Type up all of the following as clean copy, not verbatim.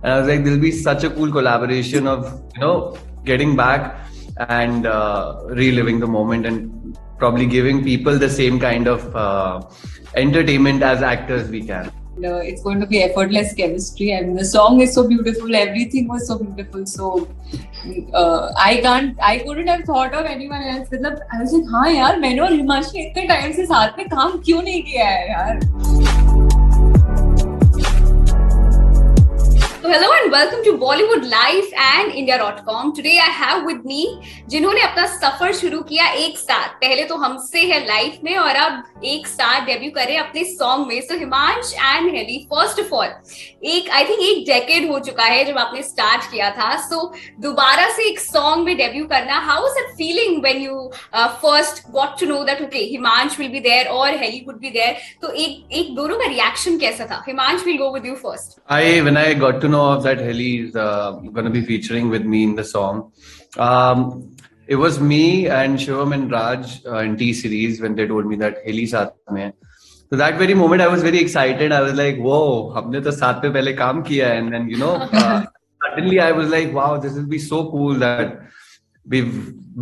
And I was like, there'll be such a cool collaboration of, getting back and reliving the moment and probably giving people the same kind of entertainment as actors we can. It's going to be effortless chemistry, and the song is so beautiful. Everything was so beautiful. So I couldn't have thought of anyone else. मतलब I was like, हाँ यार, मैंने और हिमांश ने इतने time से साथ में काम क्यों नहीं किया है यार? So hello and welcome to Bollywood Live and India.com. Today I have with me जिन्होंने अपना सफर शुरू किया एक साथ, पहले तो हमसे है लाइफ में और अब एक साथ डेब्यू करे अपने सॉन्ग में. So Himansh and Heli, first of all I think एक डेकेड हो चुका है जब आपने स्टार्ट किया था. सो दोबारा से एक सॉन्ग में डेब्यू करना, how was it feeling when you first got to know that okay Himansh will be there और हेली वुड बी देयर? तो एक दोनों का रिएक्शन कैसा था? Himansh, will go with you first. When I got to know of that Heli is going to be featuring with me in the song, it was me and Shivam and Raj in T Series when they told me that Heli साथ में है. So that very moment I was very excited. I was like, whoa, हमने तो साथ में पहले काम किया है. And then suddenly I was like, wow, this will be so cool that we've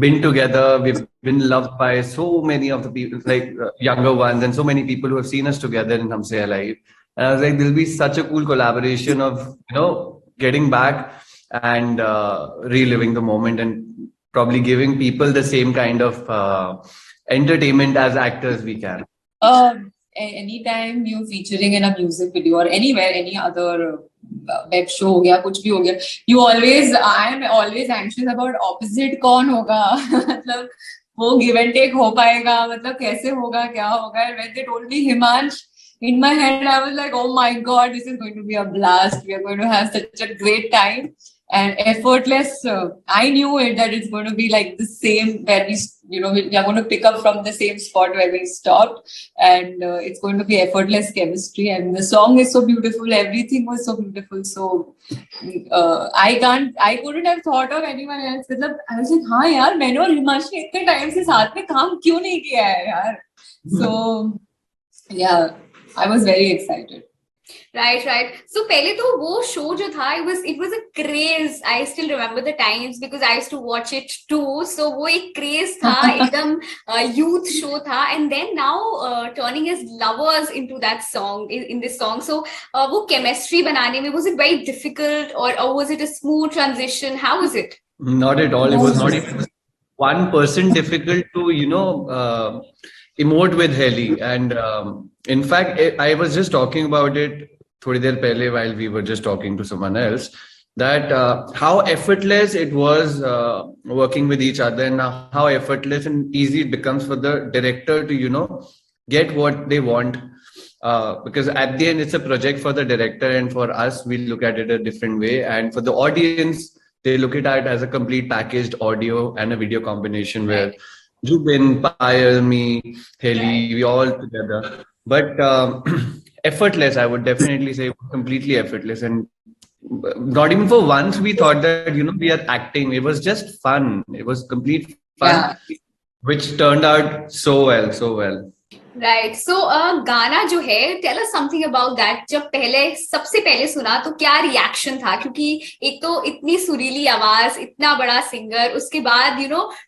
been together, we've been loved by so many of the people, like younger ones, and so many people who have seen us together in Humse Alive. And I was like, there'll be such a cool collaboration of, getting back and reliving the moment and probably giving people the same kind of entertainment as actors we can. Anytime you're featuring in a music video or anywhere, any other web show हो गया, कुछ भी हो गया, I am always anxious about opposite कौन होगा. मतलब वो give and take हो पाएगा, मतलब कैसे होगा, क्या होगा. And when they told me Himansh, in my head I was like, oh my god, this is going to be a blast. We are going to have such a great time and effortless. I knew it that it's going to be like the same where we are going to pick up from the same spot where we stopped, and it's going to be effortless chemistry, and the song is so beautiful. Everything was so beautiful. So I couldn't have thought of anyone else. मतलब I was like, हाँ यार, मैंने और हिमांश ने इतने time से साथ में काम क्यों नहीं किया है यार? So yeah, I was very excited. Right. So पहले तो वो शो जो था, it was a craze. I still remember the times because I used to watch it too. So वो एक craze था, एकदम youth show था, and then now turning as lovers into that song, in this song. So वो chemistry बनाने में, was it very difficult or was it a smooth transition? How was it? Not at all. It was not even 1% difficult to emote with Heli. And in fact, I was just talking about it थोड़ी देर पहले while we were just talking to someone else, that how effortless it was working with each other, and how effortless and easy it becomes for the director to get what they want, because at the end it's a project for the director, and for us we look at it a different way, and for the audience they look at it as a complete packaged audio and a video combination where Jubin, Payal, me, Heli, we all together. But effortless, I would definitely say, completely effortless. And not even for once we thought that, we are acting. It was just fun. It was complete fun, which turned out so well. Right. So गाना जो है, tell us something about that. जब सबसे पहले सुना तो क्या reaction था? क्योंकि एक तो इतनी सुरीली आवाज, इतना बड़ा सिंगर, उसके बाद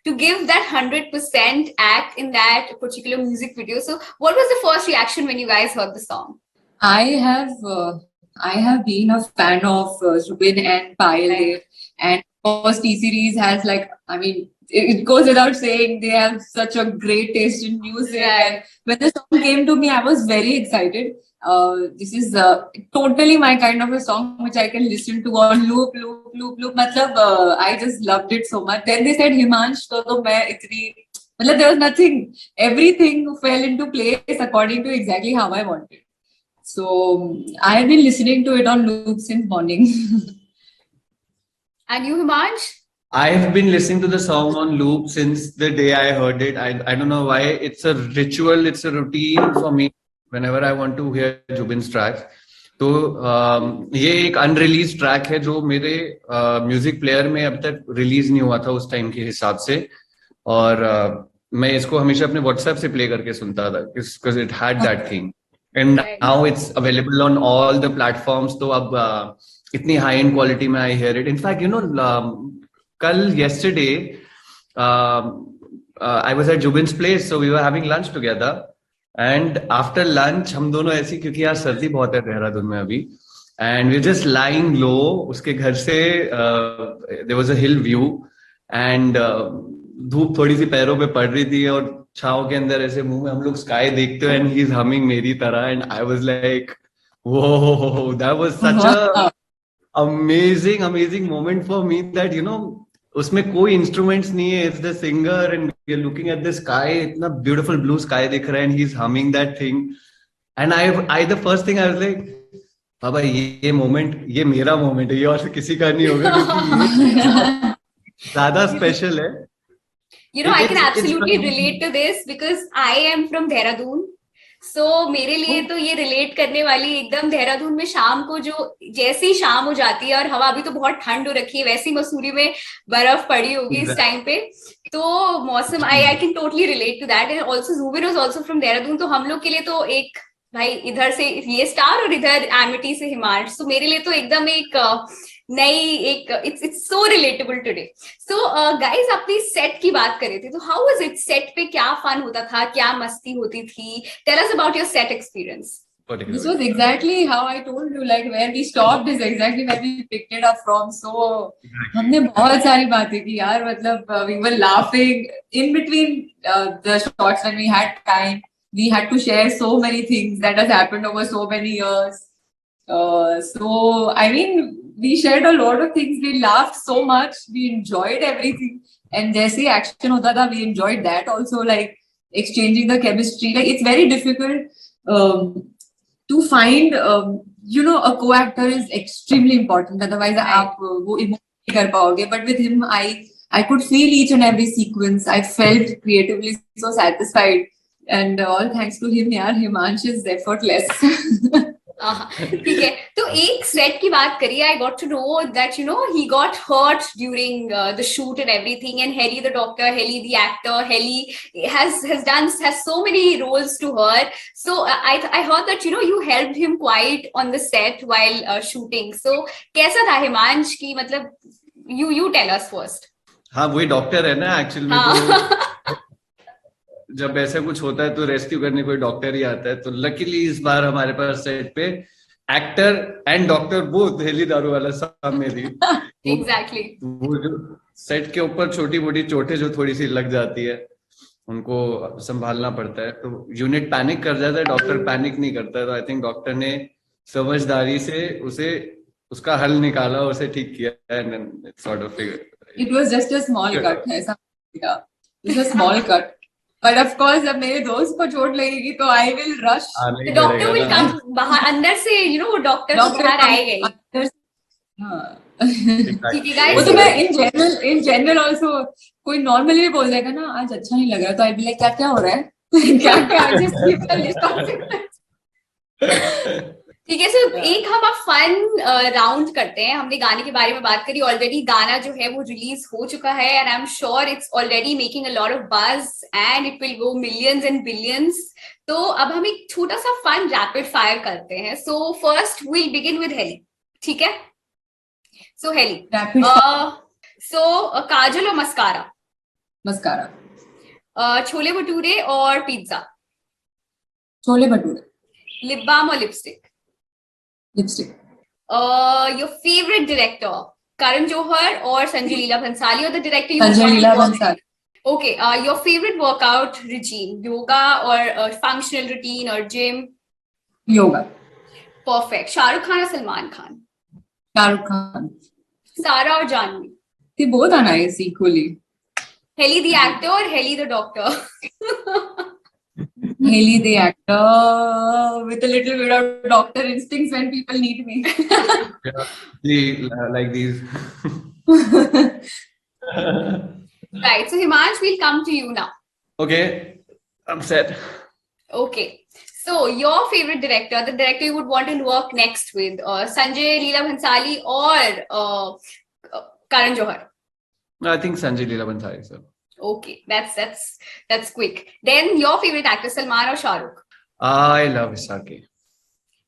to give that 100% act in that particular music video. So what was the first reaction when you guys heard the song? I have been a fan of Zubin and Payal, and of course T Series has it goes without saying they have such a great taste in music. And when the song came to me, I was very excited. This is totally my kind of a song which I can listen to on loop. मतलब I just loved it so much. Then they said Himansh, तो मैं इतनी, मतलब there was nothing. Everything fell into place according to exactly how I wanted. So I have been listening to it on loop since morning. And you, Himansh? I have been listening to the song on loop since the day I heard it. I don't know why. It's a ritual, it's a routine for me whenever I want to hear Jubin's tracks. तो ये एक unreleased track है जो मेरे music player में अब तक release नहीं हुआ था उस टाइम के हिसाब से, और मैं इसको हमेशा अपने व्हाट्सएप से प्ले करके सुनता था because it had that thing, and now it's available on all the platforms. तो अब इतनी हाई एंड क्वालिटी में I hear it. In fact you know कल yesterday I was at Jubin's place, so we were having lunch together. And after lunch हम दोनों ऐसी, क्योंकि यार सर्दी बहुत है देहरादून में अभी, and we're just lying low. उसके घर से there was a hill view and धूप थोड़ी सी पैरों पे पड़ रही थी और छाव के अंदर ऐसे मुंह में हम लोग स्काई देखते हैं, and he's humming मेरी तरह, and I was like, whoa, that was such a amazing moment for me that you know उसमें कोई इंस्ट्रूमेंट्स नहीं है, it's the singer and we are looking at the sky, इतना beautiful blue sky दिख रहा है and he is humming that thing. And I the first thing I was like, बाबा ये मोमेंट, ये मेरा मोमेंट है, ये और किसी का नहीं होगा, क्योंकि ये ज्यादा स्पेशल है. You know, I can absolutely relate to this because I am from Dehradun. So मेरे लिए तो ये रिलेट करने वाली एकदम, देहरादून में शाम को जो जैसे ही शाम हो जाती है और हवा अभी तो बहुत ठंड हो रखी है, वैसे ही मसूरी में बर्फ पड़ी होगी इस टाइम पे, तो मौसम I can totally relate to that. And also Jubin was also from Dehradun, तो हम लोग के लिए तो एक भाई इधर से ये स्टार और इधर एमिटी से हिमांश, तो मेरे लिए तो एकदम एक नई एक it's so relatable today. So guys, अपनी सेट की बात कर रहे थे, तो हाउ वाज इट? सेट पे क्या फन होता था, क्या मस्ती होती थी? Tell us about your set experience. This was exactly how I told you, like where we stopped is exactly where we picked it up from. So हमने बहुत सारी बातें की यार, मतलब we were laughing in between the shots when we had time. We had to share so many things that has happened over so many years. So I mean, we shared a lot of things. We laughed so much. We enjoyed everything. And जैसे action होता था, we enjoyed that also, like exchanging the chemistry. Like it's very difficult to find, you know, a co-actor is extremely important. Otherwise, आप वो emote कर पाओगे. But with him, I could feel each and every sequence. I felt creatively so satisfied. And all thanks to him, यार, Himansh is effortless. ठीक है, तो एक set की बात करिए. I got to know that you know he got hurt during the shoot and everything, and Heli the doctor, Heli the actor, Heli has so many roles to her. So I heard that you know you helped him quite on the set while shooting. So कैसा था हिमांश की, मतलब you tell us first. हाँ, वही doctor है ना actual में. तो जब ऐसा कुछ होता है तो रेस्क्यू करने कोई डॉक्टर ही आता है. तो लकीली इस बार हमारे पास सेट पे actor and doctor both Heli Daruwala सामने थी. एग्जैक्टली. वो जो सेट के ऊपर छोटी मोटी चोटें जो थोड़ी सी लग जाती है, उनको संभालना पड़ता है. तो यूनिट पैनिक कर जाता है, डॉक्टर पैनिक नहीं करता है. तो आई थिंक डॉक्टर ने समझदारी से उसका हल निकाला, उसे ठीक किया. And it's sort of It was just a small cut. ऐसा it was a small cut. But of course, जब मेरे दोस्त को चोट लगेगी तो I will rush. The doctor will come बाहर, अंदर से you know वो डॉक्टर बाहर आएगा. ठीक है guys. वो तो मैं in general also कोई normally भी बोल देगा ना, आज अच्छा नहीं लग रहा, तो I be like क्या हो रहा है, क्या just keep the list of things. ठीक है, सो एक हम अब फन राउंड करते हैं. हमने गाने के बारे में बात करी ऑलरेडी. गाना जो है वो रिलीज हो चुका है and I am sure it's already making a lot of बज and it will go millions and billions. तो अब हम एक छोटा सा फन रैपिड फायर करते हैं. So first will begin with Heli. ठीक है, सो हेली, सो काजल और मस्कारा. मस्कारा. छोले भटूरे और pizza. Chole bhature. Lip balm और lipstick. Lipstick. Your favorite director, Karan Johar or Sanjay Leela Bhansali, or the director you Sanjay want Leela to work Bhansali. with? Okay, your favorite workout regime, yoga or functional routine or gym? Yoga. Perfect. Shah Rukh Khan or Salman Khan? Shah Rukh Khan. Sara or Janhvi? They both are nice equally. Heli the actor or Heli the doctor? Haley the actor with a little bit of doctor instincts when people need me. Yeah, like these. Right. So Himansh, we'll come to you now. Okay, I'm set. Okay. So your favorite director, the director you would want to work next with, Sanjay Leela Bhansali or Karan Johar? I think Sanjay Leela Bhansali, sir. Okay, that's quick. Then your favorite actor, Salman or Shah Rukh? I love SRK.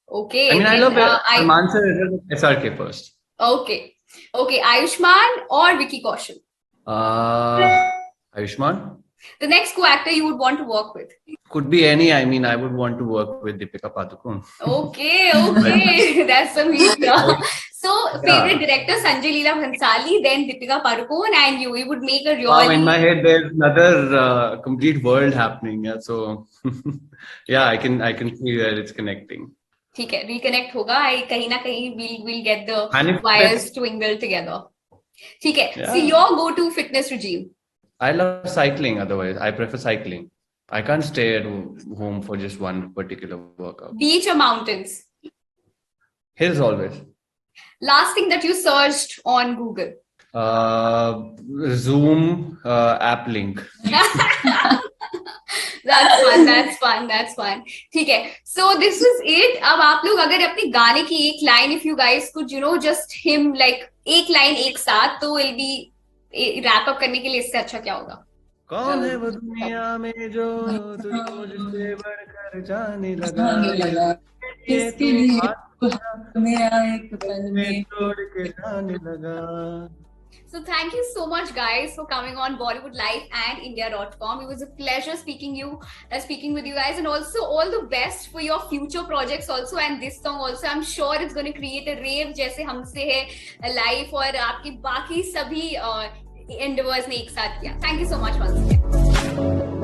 Okay. I mean, I then, love Salman sir, SRK first. Okay, Ayushman or Vicky Kaushal? Ayushman? The next co-actor you would want to work with? Could be any. I mean, I would want to work with Deepika Padukone. Okay, that's some heat. So, Yeah. favorite director Sanjay Leela Bhansali, then Deepika Padukone, and you would make a Wow, in really my head, there's another complete world happening. Yeah, so yeah, I can see where it's connecting. ठीक है, reconnect होगा. कहीं ना कहीं we'll get the And if wires twinkle together. ठीक है. Yeah. So your go-to fitness regime? I love cycling. Otherwise, I prefer cycling. I can't stay at home for just one particular workout. Beach or mountains? Hills always. Last thing that you searched on Google? Zoom app link. That's fun. ठीक है. So this is it. अब आप लोग अगर अपने गाने की एक line, if you guys could, just him like एक line एक साथ, तो will be wrap up करने के लिए इससे अच्छा क्या होगा? कौन है वो दुनिया में जो तुझको मुझसे बढ़कर जाने लगा किसके लिए मेरा एक पल में छोड़ के जाने लगा. So thank you so much guys for coming on Bollywood Live and India.com. It was a pleasure speaking with you guys, and also all the best for your future projects also, and this song also. I'm sure it's going to create a rave जैसे हमसे है live और आपके बाकी सभी endeavors ने एक साथ किया. Thank you so much once again.